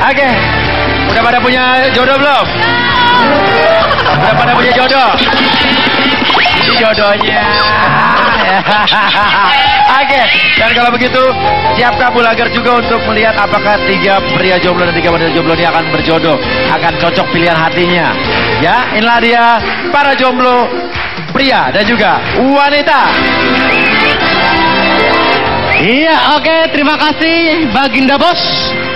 Oke. Udah pada punya jodoh belum? Udah pada punya jodoh? Ini jodohnya. Oke. Dan kalau begitu, siapkah Bulagar juga untuk melihat apakah 3 pria jomblo dan 3 wanita jomblo ini akan berjodoh, akan cocok pilihan hatinya. Ya, inilah dia para jomblo pria dan juga wanita. Iya, oke, terima kasih Baginda Bos.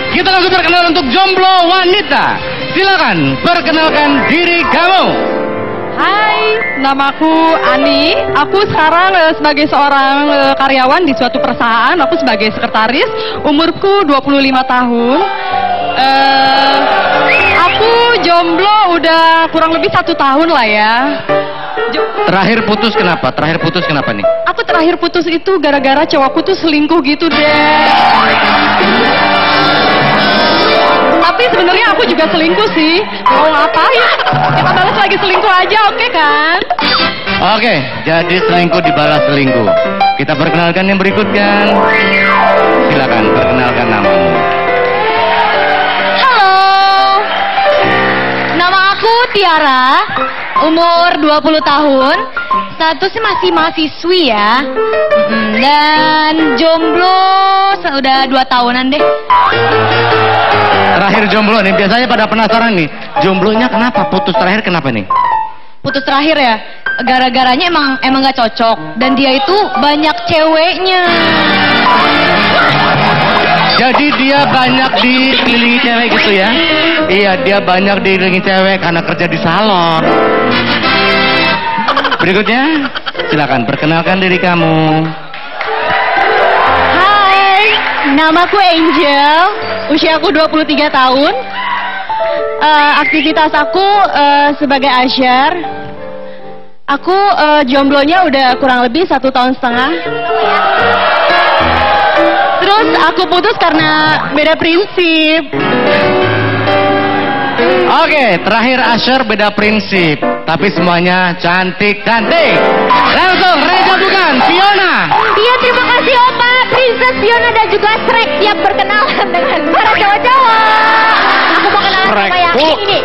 Kita langsung perkenalan untuk jomblo wanita. Silakan perkenalkan diri kamu. Hai, namaku Ani. Aku sekarang sebagai seorang karyawan di suatu perusahaan. Aku sebagai sekretaris. Umurku 25 tahun. Aku jomblo udah kurang lebih 1 tahun lah ya. Terakhir putus kenapa? Terakhir putus kenapa nih? Aku terakhir putus itu gara-gara cowokku tuh selingkuh gitu deh. Tapi sebenarnya aku juga selingkuh sih. Mau ngapain? Kita balas lagi selingkuh aja, oke kan? Oke, jadi selingkuh dibalas selingkuh. Kita perkenalkan yang berikutnya. Silakan perkenalkan namamu. Halo, nama aku Tiara, umur 20 tahun, statusnya masih mahasiswi ya, dan jomblo udah 2 tahunan deh. Terakhir jomblo nih, biasanya pada penasaran nih, jomblonya kenapa? Putus terakhir kenapa nih? Putus terakhir ya, gara-garanya emang gak cocok, dan dia itu banyak ceweknya. Jadi dia banyak dikelilingi cewek gitu ya? Iya, dia banyak dikelilingi cewek karena kerja di salon. Berikutnya, silakan perkenalkan diri kamu. Hai, namaku Angel, usiaku 23 tahun. Aktivitas aku sebagai usher. Aku jomblonya udah kurang lebih 1,5 tahun. Terus aku putus karena beda prinsip. Oke, terakhir Asher beda prinsip, tapi semuanya cantik-cantik. Langsung Reza bukan, Fiona. Iya, terima kasih Opa, Princess Fiona dan juga Shrek siap berkenalan dengan para cowok-cowok. Aku mau kenalan sama yang ini.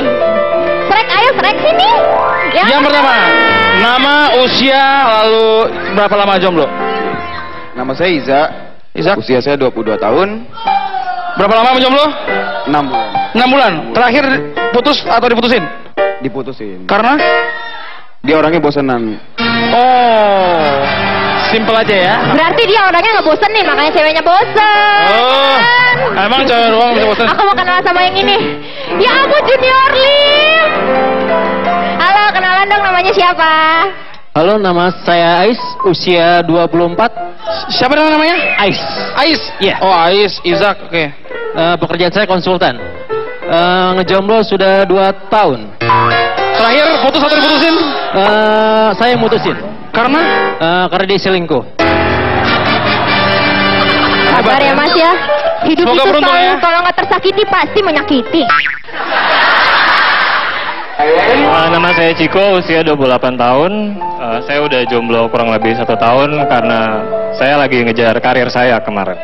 Shrek, ayo Shrek sini. Yang pertama, nama, usia, lalu berapa lama jomblo? Nama saya Iza. Usia saya 22 tahun. Berapa lama jomblo? 6 bulan. 6 bulan. Terakhir putus atau diputusin? Diputusin. Karena? Dia orangnya bosenan. Oh, simple aja ya. Berarti dia orangnya nggak bosen nih, makanya ceweknya bosen. Oh, emang cewek doang bisa bosen? Aku mau kenalan sama yang ini. Ya ampun, Junior Lim. Halo, kenalan dong, namanya siapa? Halo, nama saya Ais, usia 24. Siapa namanya? Ais. Ais? Iya. Oh, Ais, Izak, oke. Pekerjaan saya konsultan. Ngejomblo sudah 2 tahun. Terakhir putus atau diputusin? Saya mutusin. Karena? Karena dia selingkuh. Sabar ya Mas ya. Hidup Semoga itu beruntung selalu ya. kalau nggak tersakiti pasti menyakiti. Nama saya Ciko, usia 28 tahun. Saya udah jomblo kurang lebih 1 tahun karena saya lagi ngejar karir saya kemarin.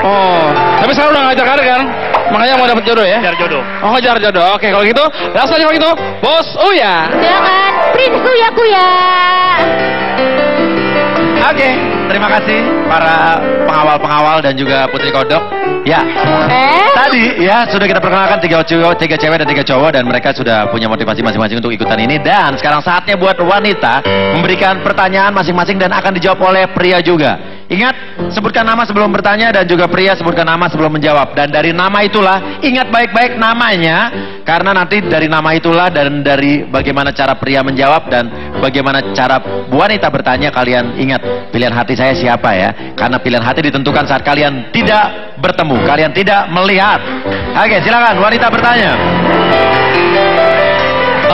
Oh, tapi sekarang udah ngajar karir kan? Makanya mau dapet jodoh ya? Ngejar jodoh. Oh, ngejar jodoh. Oke, kalau gitu, langsung aja kalau gitu, Bos Uya. Silakan, Prince Uya Kuya. Oke, terima kasih para pengawal-pengawal dan juga Putri Kodok. Ya, tadi ya sudah kita perkenalkan 3 cewek dan 3 cowok dan mereka sudah punya motivasi masing-masing untuk ikutan ini. Dan sekarang saatnya buat wanita memberikan pertanyaan masing-masing dan akan dijawab oleh pria juga. Ingat, sebutkan nama sebelum bertanya dan juga pria sebutkan nama sebelum menjawab. Dan dari nama itulah, ingat baik-baik namanya. Karena nanti dari nama itulah dan dari bagaimana cara pria menjawab dan bagaimana cara wanita bertanya, kalian ingat pilihan hati saya siapa ya. Karena pilihan hati ditentukan saat kalian tidak bertemu, kalian tidak melihat. Oke, silakan wanita bertanya.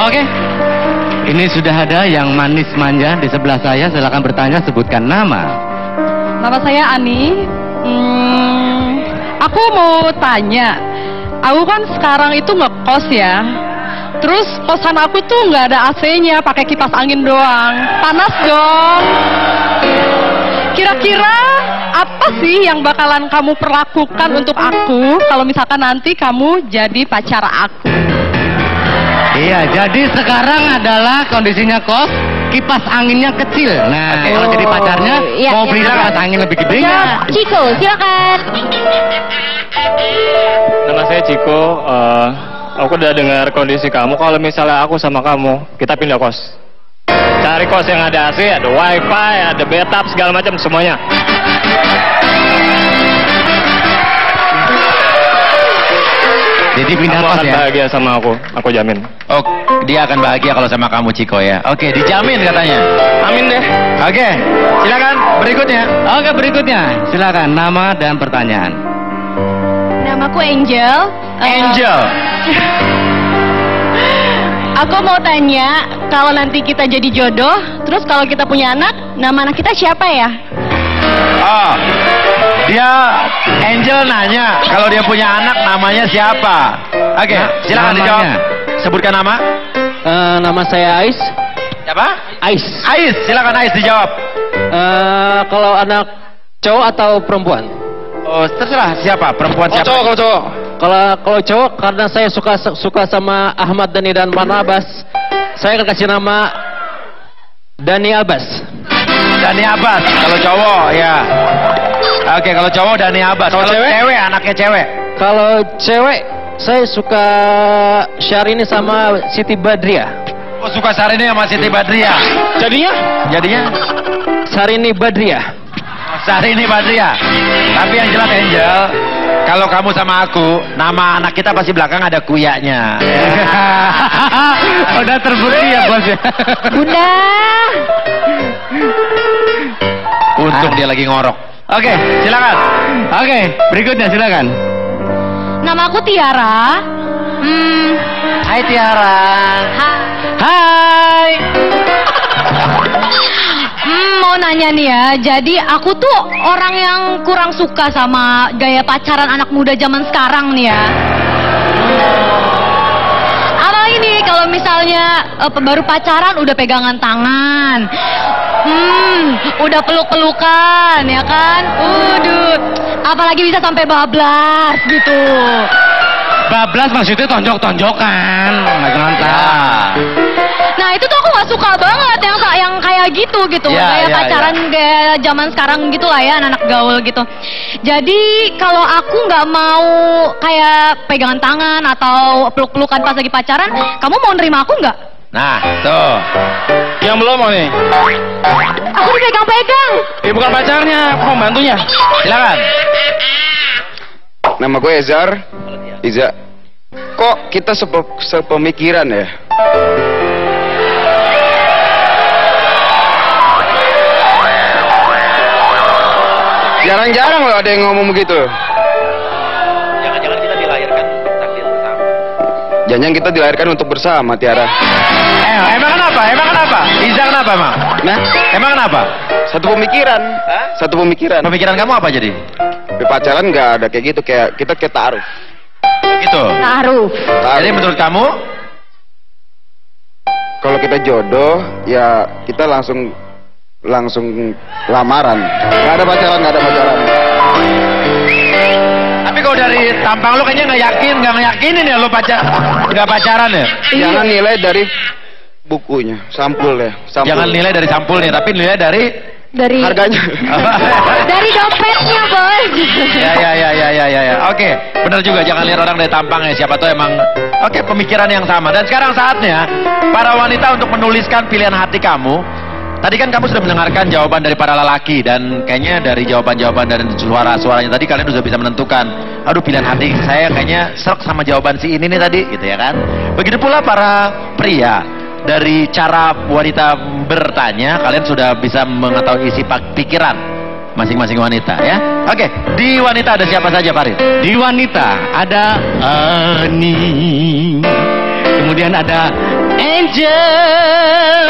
Oke, ini sudah ada yang manis manja di sebelah saya. Silakan bertanya, sebutkan nama. Nama saya Ani. Aku mau tanya. Aku kan sekarang itu ngekos ya. Terus kosan aku tuh nggak ada AC-nya, pakai kipas angin doang. Panas dong. Kira-kira apa sih yang bakalan kamu perlakukan untuk aku kalau misalkan nanti kamu jadi pacar aku? Iya, jadi sekarang adalah kondisinya kos, kipas anginnya kecil. Nah, kalau jadi pacarnya iya, mau beli iya. kipas angin lebih gede Ya, nggak? Ciko, silakan. Nama saya Ciko. Aku udah dengar kondisi kamu. Kalau misalnya aku sama kamu, kita pindah kos. Cari kos yang ada AC, ada wifi, ada bathtub, segala macam semuanya. Jadi pindah Kamu kos akan ya? bahagia sama aku jamin. Oh, dia akan bahagia kalau sama kamu Ciko ya. Oke, dijamin katanya. Amin deh. Oke, silakan berikutnya. Oke, berikutnya. Silakan nama dan pertanyaan. Namaku Angel. Angel. Aku mau tanya, kalau nanti kita jadi jodoh, terus kalau kita punya anak, nama anak kita siapa ya? Oh, dia Angel nanya kalau dia punya anak namanya siapa. Oke, silakan namanya. dijawab. Sebutkan nama. Nama saya Ais. Siapa? Ais. Ais, silakan Ais dijawab. Kalau anak cowok atau perempuan? Oh, terserah siapa, perempuan siapa. Kalau cowok. Kalau cowok, karena saya suka sama Ahmad Dhani dan Barnabas, saya akan kasih nama Dhani Abbas. Dhani Abbas. Kalau cowok ya. Oke, kalau cowok Dhani Abbas. Kalau cewek, anaknya cewek. Kalau cewek, saya suka Syahrini sama Siti Badriah. Oh, suka Syahrini sama Siti Badriah. Jadinya Syahrini Badriah. Syahrini Badriah. Tapi yang jelas Angel, kalau kamu sama aku, nama anak kita pasti belakang ada kuyaknya. Udah terbukti ya bos ya. Bunda. Untung dia lagi ngorok. Oke, silakan. Oke, berikutnya silakan. Namaku Tiara. Hai Tiara. Hai. Mau nanya nih ya, jadi aku tuh orang yang kurang suka sama gaya pacaran anak muda zaman sekarang nih ya. Apalagi nih kalau misalnya baru pacaran udah pegangan tangan, udah peluk-pelukan ya kan, apalagi bisa sampai bablas gitu. Bablas maksudnya tonjok-tonjokan, mantap. Nah itu tuh aku gak suka banget yang kayak gitu Ya, gaya pacaran gaya zaman sekarang gitu lah ya, anak gaul gitu. Jadi kalau aku nggak mau kayak pegangan tangan atau peluk-pelukan pas lagi pacaran, kamu mau nerima aku nggak? Nah, tuh. Yang belum mau nih. Aku dipegang-pegang. Bukan pacarnya, pembantunya. Silakan. Nama gue Ezar. Iza. Kok kita sepemikiran ya? Jarang-jarang loh ada yang ngomong begitu. Jangan-jangan kita dilahirkan takdir bersama. Jangan kita dilahirkan untuk bersama, Tiara. Emang kenapa? Iza kenapa, Mang? Nah, Emang kenapa? satu pemikiran. Satu pemikiran. Pemikiran kamu apa jadi? Di pacaran nggak ada kayak gitu, kayak kita taruh. Gitu. Taruh. Jadi menurut kamu? Kalau kita jodoh, ya kita langsung lamaran. Nggak ada pacaran. Tapi kalau dari tampang lu kayaknya nggak ngeyakinin ya lu nggak pacaran ya? Jangan nilai dari bukunya, sampulnya. Jangan nilai dari sampulnya, tapi nilai dari harganya. Dari dompetnya bos. Ya. Oke, benar juga. Jangan lihat orang dari tampangnya. Siapa tahu emang pemikiran yang sama. Dan sekarang saatnya para wanita untuk menuliskan pilihan hati kamu. Tadi kan kamu sudah mendengarkan jawaban dari para lelaki dan kayaknya dari jawaban-jawaban dan suaranya tadi kalian sudah bisa menentukan. Aduh, pilihan hati saya kayaknya serk sama jawaban si ini nih tadi, gitu ya kan? Begitu pula para pria. Dari cara wanita bertanya, kalian sudah bisa mengetahui isi pikiran masing-masing wanita ya. Oke, di wanita ada siapa saja, Farid? Di wanita ada Ani, kemudian ada Angel,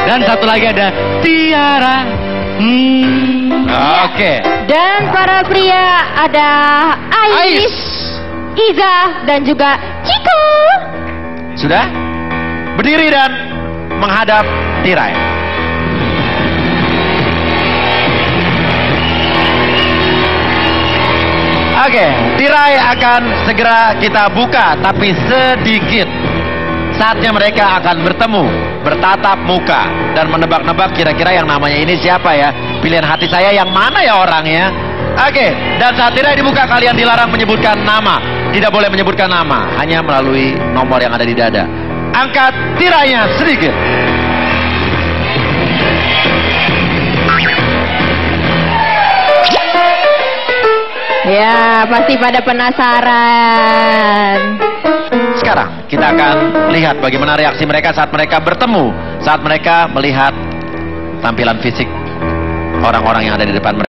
dan satu lagi ada Tiara. Oke. Dan para pria ada Ais, Iza, dan juga Ciko. Sudah? Berdiri dan menghadap tirai. Oke, tirai akan segera kita buka, tapi sedikit. Saatnya mereka akan bertemu, bertatap muka, dan menebak-nebak kira-kira yang namanya ini siapa ya. Pilihan hati saya yang mana ya orangnya. Oke, dan saat tirai dibuka kalian dilarang menyebutkan nama. Tidak boleh menyebutkan nama, hanya melalui nomor yang ada di dada. Angkat tirainya sedikit. Ya, pasti pada penasaran. Sekarang kita akan lihat bagaimana reaksi mereka saat mereka bertemu, saat mereka melihat tampilan fisik orang-orang yang ada di depan mereka.